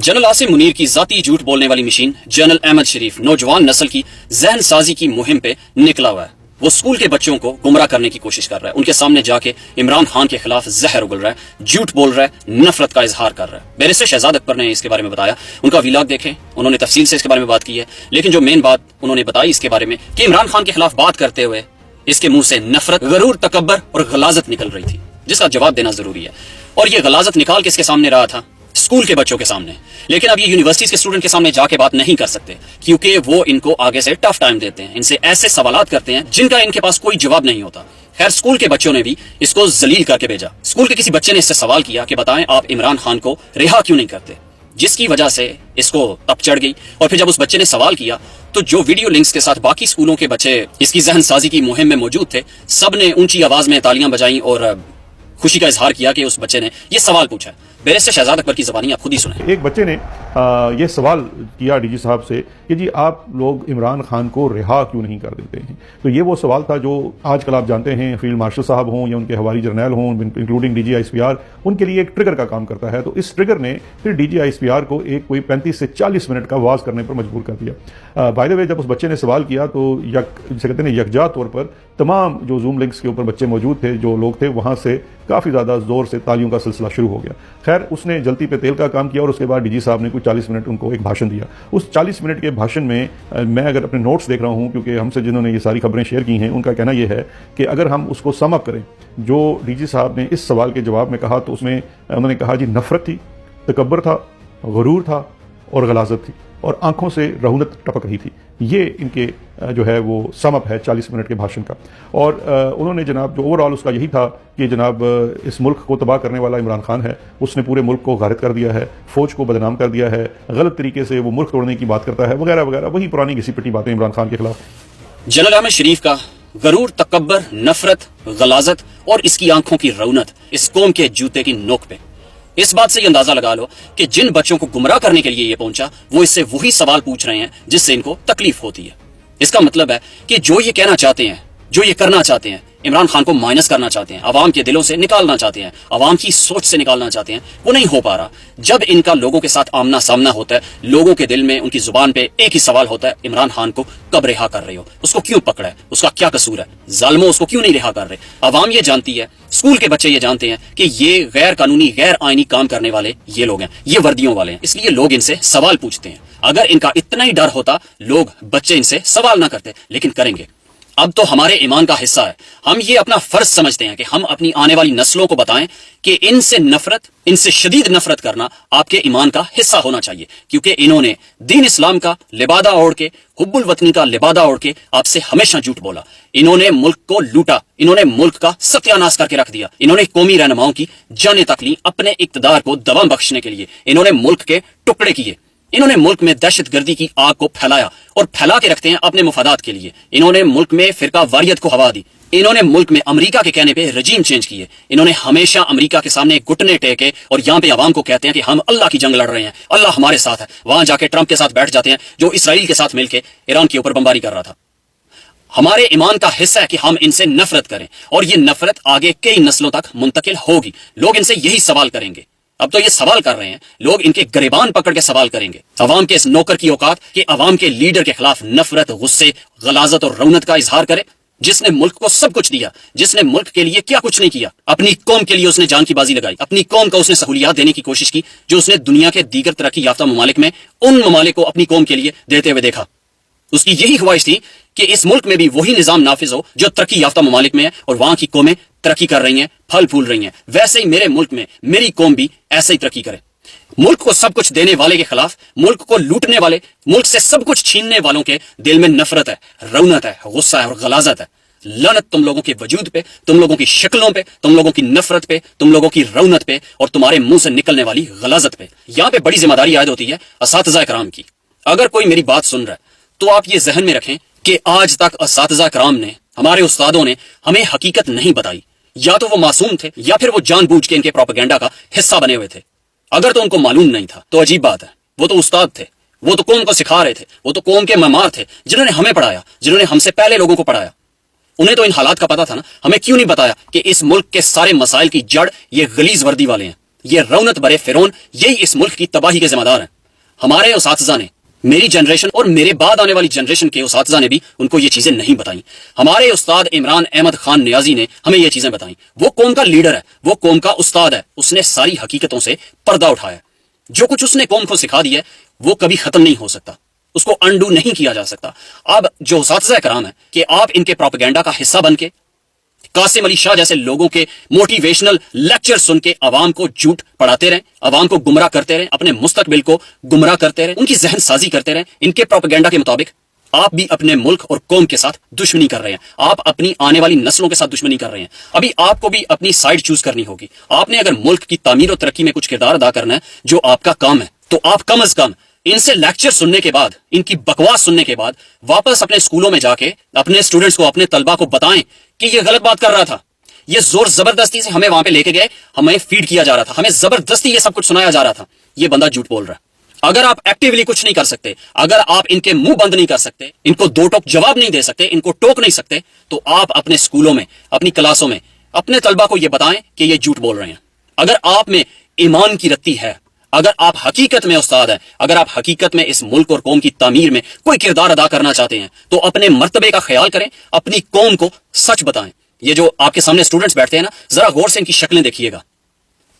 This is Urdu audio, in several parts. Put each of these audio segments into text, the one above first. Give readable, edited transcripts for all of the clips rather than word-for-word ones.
جنرل عاصم منیر کی ذاتی جھوٹ بولنے والی مشین جنرل احمد شریف نوجوان نسل کی ذہن سازی کی مہم پہ نکلا ہوا ہے۔ وہ اسکول کے بچوں کو گمراہ کرنے کی کوشش کر رہا ہے، ان کے سامنے جا کے عمران خان کے خلاف زہر اگل رہا ہے، جھوٹ بول رہا ہے، نفرت کا اظہار کر رہا ہے۔ بیرسٹر شہزاد اکبر نے اس کے بارے میں بتایا، ان کا ویلاگ دیکھیں، انہوں نے تفصیل سے اس کے بارے میں بات کی ہے، لیکن جو مین بات انہوں نے بتائی اس کے بارے میں کہ عمران خان کے خلاف بات کرتے ہوئے اس کے منہ سے نفرت، غرور، تکبر اور غلاظت نکل رہی تھی، جس کا جواب دینا ضروری ہے۔ اور یہ غلاظت نکال کس کے سامنے رہا تھا؟ اسکول کے بچوں کے سامنے۔ لیکن اب یہ یونیورسٹیز کے اسٹوڈنٹ کے سامنے جا کے بات نہیں کر سکتے، کیونکہ وہ ان کو آگے سے ٹف ٹائم دیتے ہیں، ان سے ایسے سوالات کرتے ہیں جن کا ان کے پاس کوئی جواب نہیں ہوتا۔ خیر، اسکول کے بچوں نے بھی اس کو ذلیل کر کے بھیجا۔ اسکول کے کسی بچے نے اس سے سوال کیا کہ بتائیں آپ عمران خان کو رہا کیوں نہیں کرتے، جس کی وجہ سے اس کو تپ چڑھ گئی۔ اور پھر جب اس بچے نے سوال کیا تو جو ویڈیو لنکس کے ساتھ باقی اسکولوں کے بچے اس کی ذہن سازی کی مہم میں موجود تھے، سب نے اونچی آواز میں تالیاں بجائیں اور خوشی کا اظہار کیا کہ اس بچے نے یہ سوال پوچھا ہے۔ بیرسٹر شہزاد اکبر کی زبانی آپ خود ہی سنیں۔ ایک بچے نے یہ سوال کیا ڈی جی صاحب سے کہ جی آپ لوگ عمران خان کو رہا کیوں نہیں کر دیتے ہیں؟ تو یہ وہ سوال تھا جو آج کل آپ جانتے ہیں فیلڈ مارشل صاحب ہوں یا ان کے حوالی جرنیل ہوں، including D G I S P R, ان کے لیے ایک ٹریگر کا کام کرتا ہے۔ تو اس ٹریگر نے پھر D G I S P R کو ایک کوئی 35 سے 40 منٹ کا واز کرنے پر مجبور کر دیا۔ بائی دا وے، جب اس بچے نے سوال کیا تو جسے کہتے ہیں یکجا طور پر تمام جو زوم لنکس کے اوپر بچے موجود تھے، جو لوگ تھے، وہاں سے کافی زیادہ زور سے تالیوں کا سلسلہ شروع ہو گیا۔ خیر، اس نے جلتی پہ تیل کا کام کیا اور اس کے بعد ڈی جی صاحب نے کوئی 40 منٹ ان کو ایک بھاشن دیا۔ اس 40 منٹ کے بھاشن میں میں اگر اپنے نوٹس دیکھ رہا ہوں، کیونکہ ہم سے جنہوں نے یہ ساری خبریں شیئر کی ہیں، ان کا کہنا یہ ہے کہ اگر ہم اس کو سم اپ کریں، جو ڈی جی صاحب نے اس سوال کے جواب میں کہا تو اس میں انہوں نے کہا جی نفرت تھی، تکبر تھا، غرور تھا اور غلاظت تھی، اور آنکھوں سے رہونت ٹپک رہی تھی۔ یہ ان کے جو ہے وہ سم اپ ہے 40 منٹ کے بھاشن کا۔ اور انہوں نے جناب جو اوور آل اس کا یہی تھا کہ جناب اس ملک کو تباہ کرنے والا عمران خان ہے، اس نے پورے ملک کو غارت کر دیا ہے، فوج کو بدنام کر دیا ہے، غلط طریقے سے وہ ملک توڑنے کی بات کرتا ہے، وغیرہ وغیرہ، وہی پرانی گھسی پٹی باتیں عمران خان کے خلاف۔ جنرل احمد شریف کا غرور، تکبر، نفرت، غلاظت اور اس کی آنکھوں کی رونت اس قوم کے جوتے کی نوک پہ۔ اس بات سے یہ اندازہ لگا لو کہ جن بچوں کو گمراہ کرنے کے لیے یہ پہنچا، وہ اس سے وہی سوال پوچھ رہے ہیں جس سے ان کو تکلیف ہوتی ہے۔ اس کا مطلب ہے کہ جو یہ کہنا چاہتے ہیں، جو یہ کرنا چاہتے ہیں، عمران خان کو مائنس کرنا چاہتے ہیں، عوام کے دلوں سے نکالنا چاہتے ہیں، عوام کی سوچ سے نکالنا چاہتے ہیں، وہ نہیں ہو پا رہا۔ جب ان کا لوگوں کے ساتھ آمنا سامنا ہوتا ہے، لوگوں کے دل میں، ان کی زبان پہ ایک ہی سوال ہوتا ہے، عمران خان کو کب رہا کر رہے ہو؟ اس کو کیوں پکڑا ہے؟ اس کا کیا قصور ہے؟ ظالموں، اس کو کیوں نہیں رہا کر رہے؟ عوام یہ جانتی ہے، اسکول کے بچے یہ جانتے ہیں کہ یہ غیر قانونی، غیر آئینی کام کرنے والے یہ لوگ ہیں، یہ وردیوں والے ہیں، اس لیے لوگ ان سے سوال پوچھتے ہیں۔ اگر ان کا اتنا ہی ڈر ہوتا، لوگ، بچے ان سے سوال نہ کرتے، لیکن کریں گے۔ اب تو ہمارے ایمان کا حصہ ہے، ہم یہ اپنا فرض سمجھتے ہیں کہ ہم اپنی آنے والی نسلوں کو بتائیں کہ ان سے نفرت، ان سے شدید نفرت کرنا آپ کے ایمان کا حصہ ہونا چاہیے، کیونکہ انہوں نے دین اسلام کا لبادہ اوڑھ کے، حب الوطنی کا لبادہ اوڑھ کے آپ سے ہمیشہ جھوٹ بولا۔ انہوں نے ملک کو لوٹا، انہوں نے ملک کا ستیہ ناش کر کے رکھ دیا، انہوں نے قومی رہنماؤں کی جانیں تک لیں اپنے اقتدار کو دوام بخشنے کے لیے، انہوں نے ملک کے ٹکڑے کیے، انہوں نے ملک میں دہشت گردی کی آگ کو پھیلایا اور پھیلا کے رکھتے ہیں اپنے مفادات کے لیے۔ انہوں نے ملک میں فرقہ واریت کو ہوا دی، انہوں نے ملک میں امریکہ کے کہنے پہ رجیم چینج کیے، انہوں نے ہمیشہ امریکہ کے سامنے گھٹنے ٹیکے اور یہاں پہ عوام کو کہتے ہیں کہ ہم اللہ کی جنگ لڑ رہے ہیں، اللہ ہمارے ساتھ ہے، وہاں جا کے ٹرمپ کے ساتھ بیٹھ جاتے ہیں جو اسرائیل کے ساتھ مل کے ایران کے اوپر بمباری کر رہا تھا۔ ہمارے ایمان کا حصہ ہے کہ ہم ان سے نفرت کریں، اور یہ نفرت آگے کئی نسلوں تک منتقل ہوگی۔ لوگ ان سے یہی سوال کریں گے، اب تو یہ سوال کر رہے ہیں، لوگ ان کے گریبان پکڑ کے سوال کریں گے۔ عوام کے اس نوکر کی اوقات کہ عوام کے لیڈر کے خلاف نفرت، غصے، غلاظت اور رونت کا اظہار کرے، جس نے ملک کو سب کچھ دیا، جس نے ملک کے لیے کیا کچھ نہیں کیا، اپنی قوم کے لیے اس نے جان کی بازی لگائی، اپنی قوم کو اس نے سہولیات دینے کی کوشش کی جو اس نے دنیا کے دیگر ترقی یافتہ ممالک میں ان ممالک کو اپنی قوم کے لیے دیتے ہوئے دیکھا۔ اس کی یہی خواہش تھی کہ اس ملک میں بھی وہی نظام نافذ ہو جو ترقی یافتہ ممالک میں ہے، اور وہاں کی قومیں ترقی کر رہی ہیں، پھل پھول رہی ہیں، ویسے ہی میرے ملک میں میری قوم بھی ایسے ہی ترقی کرے۔ ملک کو سب کچھ دینے والے کے خلاف، ملک کو لوٹنے والے، ملک سے سب کچھ چھیننے والوں کے دل میں نفرت ہے، رونت ہے، غصہ ہے اور غلاظت ہے۔ لعنت تم لوگوں کے وجود پہ، تم لوگوں کی شکلوں پہ، تم لوگوں کی نفرت پہ، تم لوگوں کی رونت پہ اور تمہارے منہ سے نکلنے والی غلاظت پہ۔ یہاں پہ بڑی ذمہ داری عائد ہوتی ہے اساتذہ کرام کی۔ اگر کوئی میری بات سن رہا ہے تو آپ یہ ذہن میں رکھیں کہ آج تک اساتذہ کرام نے، ہمارے استادوں نے ہمیں حقیقت نہیں بتائی، یا تو وہ معصوم تھے یا پھر وہ جان بوجھ کے ان کے پروپیگنڈا کا حصہ بنے ہوئے تھے۔ اگر تو ان کو معلوم نہیں تھا تو عجیب بات ہے، وہ تو استاد تھے، وہ تو قوم کو سکھا رہے تھے، وہ تو قوم کے معمار تھے جنہوں نے ہمیں پڑھایا، جنہوں نے ہم سے پہلے لوگوں کو پڑھایا۔ انہیں تو ان حالات کا پتا تھا نا، ہمیں کیوں نہیں بتایا کہ اس ملک کے سارے مسائل کی جڑ یہ غلیظ وردی والے ہیں، یہ رونت برے فرعون یہی اس ملک کی تباہی کے ذمہ دار ہیں. ہمارے اساتذہ نے، میری جنریشن اور میرے بعد آنے والی جنریشن کے اساتذہ نے بھی ان کو یہ چیزیں نہیں بتائیں. ہمارے استاد عمران احمد خان نیازی نے ہمیں یہ چیزیں بتائیں. وہ قوم کا لیڈر ہے، وہ قوم کا استاد ہے. اس نے ساری حقیقتوں سے پردہ اٹھایا. جو کچھ اس نے قوم کو سکھا دیا ہے وہ کبھی ختم نہیں ہو سکتا، اس کو انڈو نہیں کیا جا سکتا. اب جو اساتذہ کرام ہیں کہ آپ ان کے پروپیگنڈا کا حصہ بن کے قاسم علی شاہ جیسے لوگوں کے موٹیویشنل لیکچر سن کے عوام کو جھوٹ پڑھاتے رہیں، عوام کو گمراہ کرتے رہیں، اپنے مستقبل کو گمراہ کرتے رہیں، ان کی ذہن سازی کرتے رہیں ان کے پروپیگنڈا کے مطابق، آپ بھی اپنے ملک اور قوم کے ساتھ دشمنی کر رہے ہیں. آپ اپنی آنے والی نسلوں کے ساتھ دشمنی کر رہے ہیں. ابھی آپ کو بھی اپنی سائڈ چوز کرنی ہوگی. آپ نے اگر ملک کی تعمیر و ترقی میں کچھ کردار ادا کرنا ہے جو آپ کا کام ہے، تو آپ کم از کم ان سے لیکچر سننے کے بعد، ان کی بکواس سننے کے بعد واپس اپنے اسکولوں میں جا کے اپنے اسٹوڈنٹس کو، اپنے طلبہ کو بتائیں کہ یہ غلط بات کر رہا تھا. یہ زور زبردستی سے ہمیں وہاں پہ لے کے گئے، ہمیں فیڈ کیا جا رہا تھا، ہمیں زبردستی یہ سب کچھ سنایا جا رہا تھا. یہ بندہ جھوٹ بول رہا ہے. اگر آپ ایکٹیولی کچھ نہیں کر سکتے، اگر آپ ان کے منہ بند نہیں کر سکتے، ان کو دو ٹوک جواب نہیں دے سکتے، ان کو ٹوک نہیں سکتے، تو آپ اپنے اسکولوں میں، اپنی کلاسوں میں اپنے طلبہ کو یہ بتائیں کہ یہ جھوٹ بول رہے ہیں. اگر آپ میں ایمان کی رتی ہے، اگر آپ حقیقت میں استاد ہیں، اگر آپ حقیقت میں اس ملک اور قوم کی تعمیر میں کوئی کردار ادا کرنا چاہتے ہیں، تو اپنے مرتبے کا خیال کریں، اپنی قوم کو سچ بتائیں. یہ جو آپ کے سامنے اسٹوڈنٹس بیٹھتے ہیں نا، ذرا غور سے ان کی شکلیں دیکھیے گا.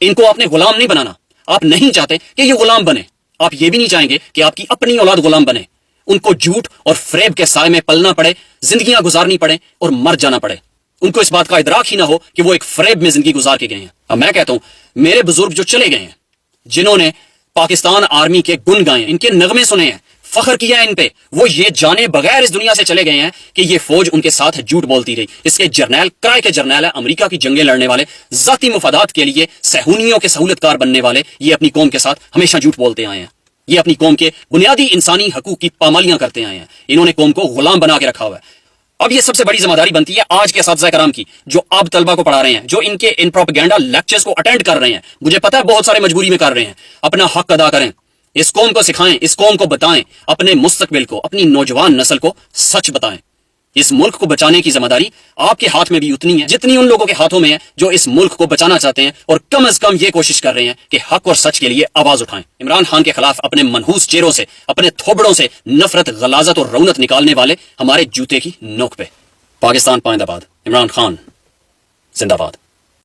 ان کو آپ نے غلام نہیں بنانا. آپ نہیں چاہتے کہ یہ غلام بنے. آپ یہ بھی نہیں چاہیں گے کہ آپ کی اپنی اولاد غلام بنے. ان کو جھوٹ اور فریب کے سائے میں پلنا پڑے، زندگیاں گزارنی پڑے اور مر جانا پڑے. ان کو اس بات کا ادراک ہی نہ ہو کہ وہ ایک فریب میں زندگی گزار کے گئے ہیں. اب میں کہتا ہوں، میرے بزرگ جو چلے گئے ہیں، جنہوں نے پاکستان آرمی کے گن گائے، ان کے نغمے سنے ہیں، فخر کیا ہے ان پہ، وہ یہ جانے بغیر اس دنیا سے چلے گئے ہیں کہ یہ فوج ان کے ساتھ جھوٹ بولتی رہی. اس کے جرنیل، کرائے کے جرنیل ہیں، امریکہ کی جنگیں لڑنے والے، ذاتی مفادات کے لیے صہیونیوں کے سہولت کار بننے والے، یہ اپنی قوم کے ساتھ ہمیشہ جھوٹ بولتے آئے ہیں. یہ اپنی قوم کے بنیادی انسانی حقوق کی پامالیاں کرتے آئے ہیں. انہوں نے قوم کو غلام بنا کے رکھا ہوا ہے. اب یہ سب سے بڑی ذمہ داری بنتی ہے آج کے اساتذہ کرام کی، جو اب طلبہ کو پڑھا رہے ہیں، جو ان پروپیگنڈا لیکچرز کو اٹینڈ کر رہے ہیں. مجھے پتا ہے بہت سارے مجبوری میں کر رہے ہیں. اپنا حق ادا کریں، اس قوم کو سکھائیں، اس قوم کو بتائیں، اپنے مستقبل کو، اپنی نوجوان نسل کو سچ بتائیں. اس ملک کو بچانے کی ذمہ داری آپ کے ہاتھ میں بھی اتنی ہے جتنی ان لوگوں کے ہاتھوں میں ہے جو اس ملک کو بچانا چاہتے ہیں اور کم از کم یہ کوشش کر رہے ہیں کہ حق اور سچ کے لیے آواز اٹھائیں. عمران خان کے خلاف اپنے منحوس چہروں سے، اپنے تھوبڑوں سے نفرت، غلاظت اور رونت نکالنے والے ہمارے جوتے کی نوک پہ. پاکستان پائندہ باد. عمران خان زندہ باد.